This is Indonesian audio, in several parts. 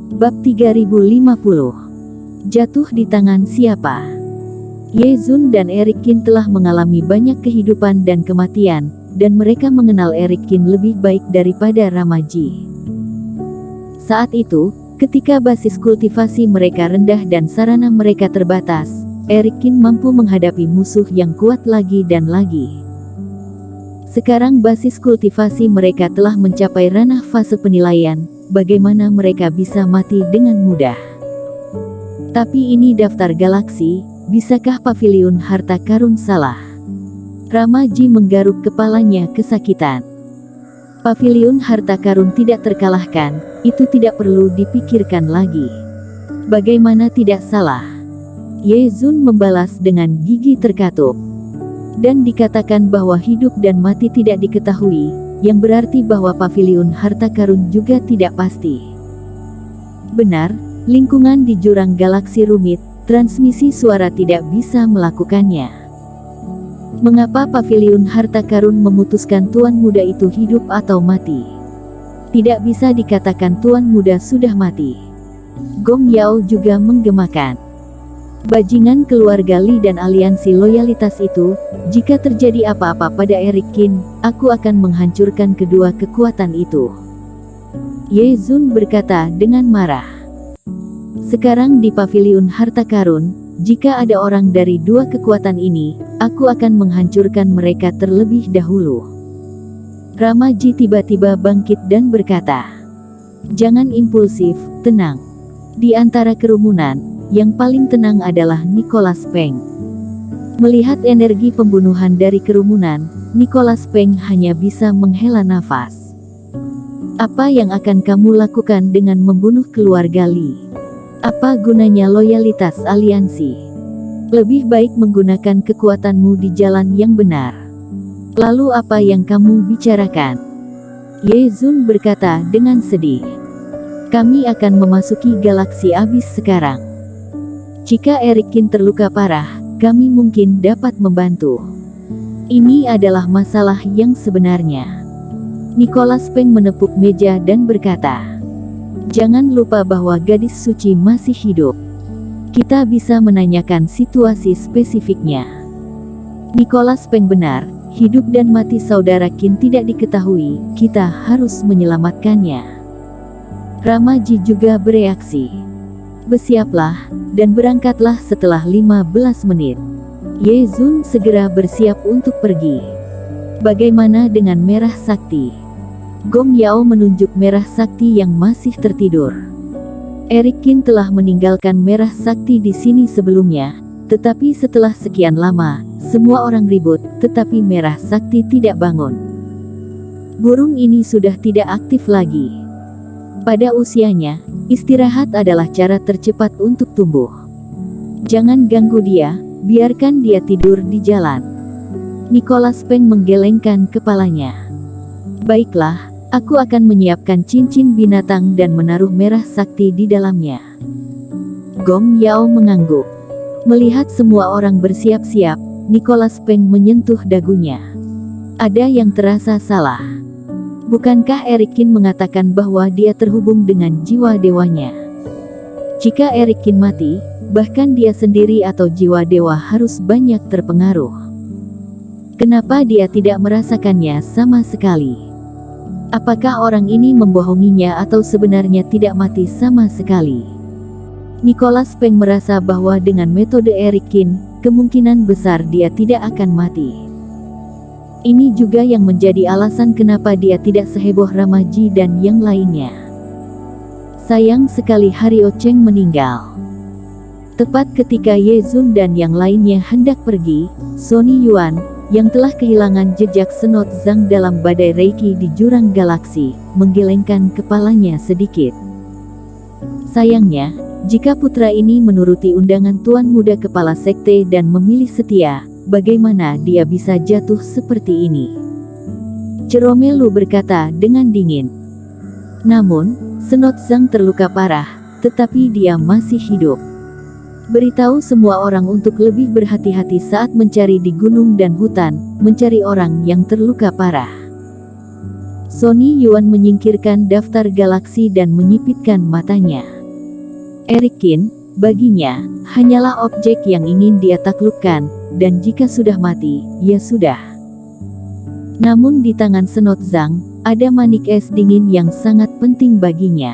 Bab 3050. Jatuh di tangan siapa? Ye Zun dan Eric Qin telah mengalami banyak kehidupan dan kematian, dan mereka mengenal Eric Qin lebih baik daripada Ramaji. Saat itu, ketika basis kultivasi mereka rendah dan sarana mereka terbatas, Eric Qin mampu menghadapi musuh yang kuat lagi dan lagi. Sekarang basis kultivasi mereka telah mencapai ranah fase penilaian, bagaimana mereka bisa mati dengan mudah. Tapi ini daftar galaksi, bisakah paviliun harta karun salah? Ramaji menggaruk kepalanya kesakitan. Paviliun harta karun tidak terkalahkan, itu tidak perlu dipikirkan lagi. Bagaimana tidak salah? Ye Zun membalas dengan gigi terkatup. Dan dikatakan bahwa hidup dan mati tidak diketahui, yang berarti bahwa paviliun harta karun juga tidak pasti. Benar, lingkungan di jurang galaksi rumit, transmisi suara tidak bisa melakukannya. Mengapa paviliun harta karun memutuskan tuan muda itu hidup atau mati? Tidak bisa dikatakan tuan muda sudah mati. Gong Yao juga menggemakan. Bajingan keluarga Li dan aliansi loyalitas itu, jika terjadi apa-apa pada Eric Qin, aku akan menghancurkan kedua kekuatan itu. Ye Zun berkata dengan marah. Sekarang di paviliun harta karun, jika ada orang dari dua kekuatan ini, aku akan menghancurkan mereka terlebih dahulu. Ramaji tiba-tiba bangkit dan berkata, "Jangan impulsif, tenang." Di antara kerumunan, yang paling tenang adalah Nicholas Peng. Melihat energi pembunuhan dari kerumunan, Nicholas Peng hanya bisa menghela nafas. Apa yang akan kamu lakukan dengan membunuh keluarga Li? Apa gunanya loyalitas aliansi? Lebih baik menggunakan kekuatanmu di jalan yang benar. Lalu apa yang kamu bicarakan? Ye Zun berkata dengan sedih. Kami akan memasuki galaksi abis sekarang. Jika Eric Qin terluka parah, kami mungkin dapat membantu. Ini adalah masalah yang sebenarnya. Nicholas Peng menepuk meja dan berkata, "Jangan lupa bahwa gadis suci masih hidup. Kita bisa menanyakan situasi spesifiknya." Nicholas Peng benar, hidup dan mati saudara Qin tidak diketahui, kita harus menyelamatkannya. Ramaji juga bereaksi. Bersiaplah, dan berangkatlah setelah 15 menit. Ye Zun segera bersiap untuk pergi. Bagaimana dengan merah sakti? Gong Yao menunjuk merah sakti yang masih tertidur. Eric Qin telah meninggalkan merah sakti di sini sebelumnya, tetapi setelah sekian lama, semua orang ribut, tetapi merah sakti tidak bangun. Burung ini sudah tidak aktif lagi. Pada usianya, istirahat adalah cara tercepat untuk tumbuh. Jangan ganggu dia, biarkan dia tidur di jalan. Nicholas Peng menggelengkan kepalanya. Baiklah, aku akan menyiapkan cincin binatang dan menaruh merah sakti di dalamnya. Gong Yao mengangguk. Melihat semua orang bersiap-siap, Nicholas Peng menyentuh dagunya. Ada yang terasa salah. Bukankah Eric Qin mengatakan bahwa dia terhubung dengan jiwa dewanya? Jika Eric Qin mati, bahkan dia sendiri atau jiwa dewa harus banyak terpengaruh. Kenapa dia tidak merasakannya sama sekali? Apakah orang ini membohonginya atau sebenarnya tidak mati sama sekali? Nicholas Peng merasa bahwa dengan metode Eric Qin, kemungkinan besar dia tidak akan mati. Ini juga yang menjadi alasan kenapa dia tidak seheboh Ramaji dan yang lainnya. Sayang sekali Hario Cheng meninggal. Tepat ketika Ye Zun dan yang lainnya hendak pergi, Sony Yuan, yang telah kehilangan jejak Senot Zhang dalam badai Reiki di jurang galaksi, menggelengkan kepalanya sedikit. Sayangnya, jika putra ini menuruti undangan tuan muda kepala sekte dan memilih setia, bagaimana dia bisa jatuh seperti ini? Ceromelu berkata dengan dingin. Namun, Senot Zhang terluka parah, tetapi dia masih hidup. Beritahu semua orang untuk lebih berhati-hati saat mencari di gunung dan hutan, mencari orang yang terluka parah. Sony Yuan menyingkirkan daftar galaksi dan menyipitkan matanya. Eric Kin, baginya, hanyalah objek yang ingin dia taklukkan, dan jika sudah mati, ya sudah. Namun di tangan Senot Zhang, ada manik es dingin yang sangat penting baginya.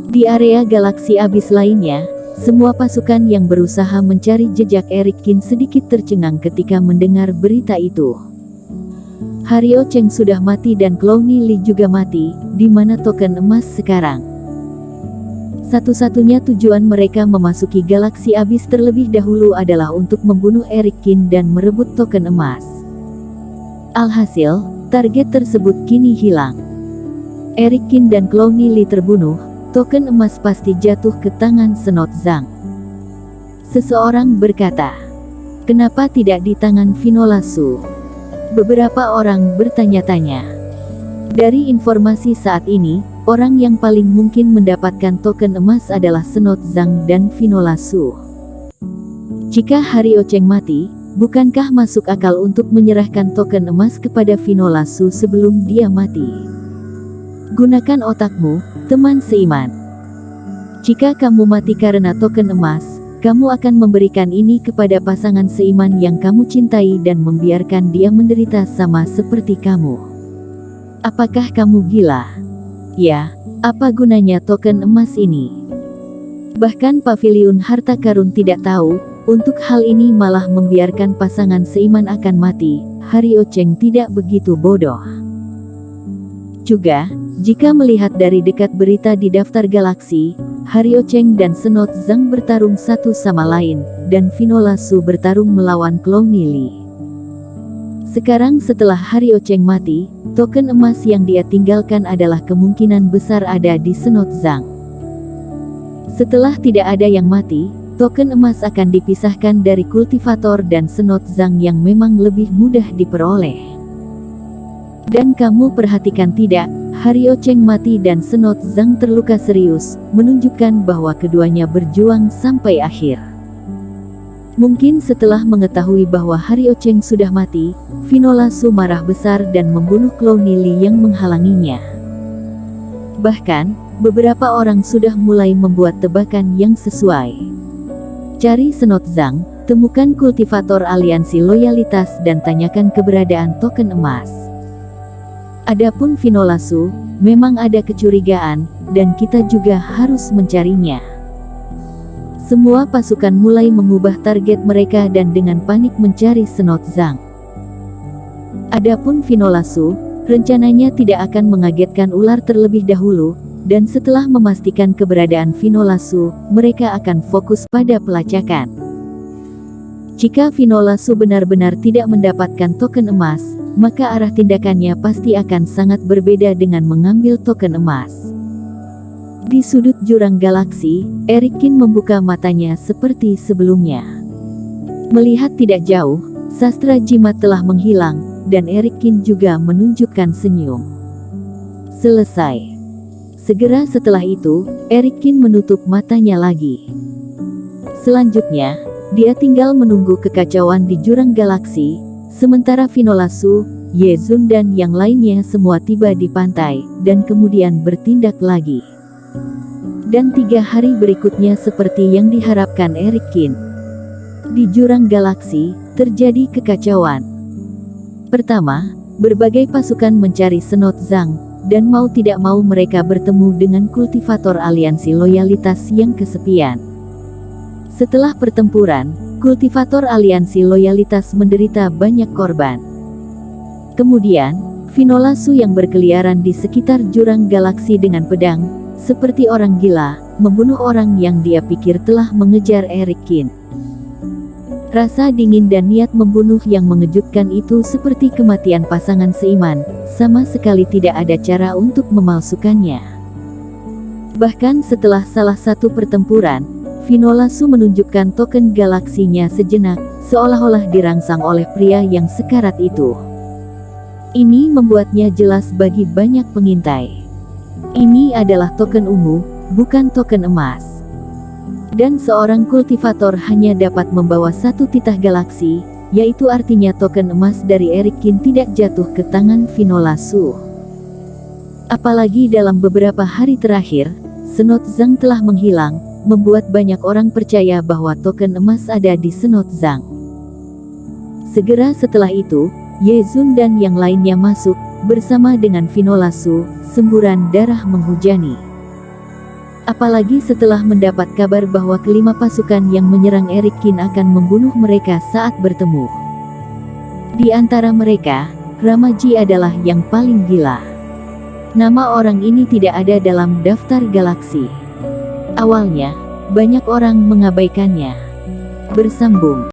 Di area galaksi abis lainnya, semua pasukan yang berusaha mencari jejak Eric Kin sedikit tercengang ketika mendengar berita itu. Hario Cheng sudah mati dan Clowny Li juga mati, di mana token emas sekarang? Satu-satunya tujuan mereka memasuki galaksi abis terlebih dahulu adalah untuk membunuh Eric Kin dan merebut token emas. Alhasil, target tersebut kini hilang. Eric Kin dan Clowny Li terbunuh, token emas pasti jatuh ke tangan Senot Zhang. Seseorang berkata, "Kenapa tidak di tangan Finola Su?" Beberapa orang bertanya-tanya. Dari informasi saat ini, orang yang paling mungkin mendapatkan token emas adalah Senot Zhang dan Finola Su. Jika Hario Cheng mati, bukankah masuk akal untuk menyerahkan token emas kepada Finola Su sebelum dia mati? Gunakan otakmu, teman seiman. Jika kamu mati karena token emas, kamu akan memberikan ini kepada pasangan seiman yang kamu cintai dan membiarkan dia menderita sama seperti kamu. Apakah kamu gila? Ya, apa gunanya token emas ini? Bahkan Paviliun Harta Karun tidak tahu, untuk hal ini malah membiarkan pasangan seiman akan mati. Hario Cheng tidak begitu bodoh. Juga, jika melihat dari dekat berita di daftar galaksi, Hario Cheng dan Senot Zhang bertarung satu sama lain, dan Finola Su bertarung melawan Clowny Li. Sekarang setelah Hario Cheng mati, token emas yang dia tinggalkan adalah kemungkinan besar ada di Senot Zhang. Setelah tidak ada yang mati, token emas akan dipisahkan dari kultivator dan Senot Zhang yang memang lebih mudah diperoleh. Dan kamu perhatikan tidak, Hario Cheng mati dan Senot Zhang terluka serius, menunjukkan bahwa keduanya berjuang sampai akhir. Mungkin setelah mengetahui bahwa Hario Cheng sudah mati, Finola Su marah besar dan membunuh Clowny Li yang menghalanginya. Bahkan, beberapa orang sudah mulai membuat tebakan yang sesuai. Cari Senot Zhang, temukan kultivator aliansi loyalitas dan tanyakan keberadaan token emas. Adapun Finola Su, memang ada kecurigaan, dan kita juga harus mencarinya. Semua pasukan mulai mengubah target mereka dan dengan panik mencari Senot Zhang. Adapun Finola Su, rencananya tidak akan mengagetkan ular terlebih dahulu, dan setelah memastikan keberadaan Finola Su, mereka akan fokus pada pelacakan. Jika Finola Su benar-benar tidak mendapatkan token emas, maka arah tindakannya pasti akan sangat berbeda dengan mengambil token emas. Di sudut jurang galaksi, Eric Kin membuka matanya seperti sebelumnya. Melihat tidak jauh, sastra jimat telah menghilang, dan Eric Kin juga menunjukkan senyum. Selesai. Segera setelah itu, Eric Kin menutup matanya lagi. Selanjutnya, dia tinggal menunggu kekacauan di jurang galaksi, sementara Finola Su, Ye Zun dan yang lainnya semua tiba di pantai, dan kemudian bertindak lagi. Dan 3 hari berikutnya seperti yang diharapkan Eric Kin. Di jurang galaksi, terjadi kekacauan. Pertama, berbagai pasukan mencari Senot Zhang, dan mau tidak mau mereka bertemu dengan kultivator aliansi loyalitas yang kesepian. Setelah pertempuran, kultivator aliansi loyalitas menderita banyak korban. Kemudian, Finola Su yang berkeliaran di sekitar jurang galaksi dengan pedang, seperti orang gila, membunuh orang yang dia pikir telah mengejar Eric Kin. Rasa dingin dan niat membunuh yang mengejutkan itu seperti kematian pasangan seiman, sama sekali tidak ada cara untuk memalsukannya. Bahkan setelah salah satu pertempuran, Finola Su menunjukkan token galaksinya sejenak, seolah-olah dirangsang oleh pria yang sekarat itu. Ini membuatnya jelas bagi banyak pengintai. Ini adalah token ungu, bukan token emas. Dan seorang kultivator hanya dapat membawa satu titah galaksi, yaitu artinya token emas dari Eric Kin tidak jatuh ke tangan Finola Su. Apalagi dalam beberapa hari terakhir, Senot Zhang telah menghilang, membuat banyak orang percaya bahwa token emas ada di Senot Zhang. Segera setelah itu, Ye Zun dan yang lainnya masuk, bersama dengan Vinola Su, semburan darah menghujani. Apalagi setelah mendapat kabar bahwa kelima pasukan yang menyerang Erik Qin akan membunuh mereka saat bertemu. Di antara mereka, Ramaji adalah yang paling gila. Nama orang ini tidak ada dalam daftar galaksi. Awalnya, banyak orang mengabaikannya. Bersambung.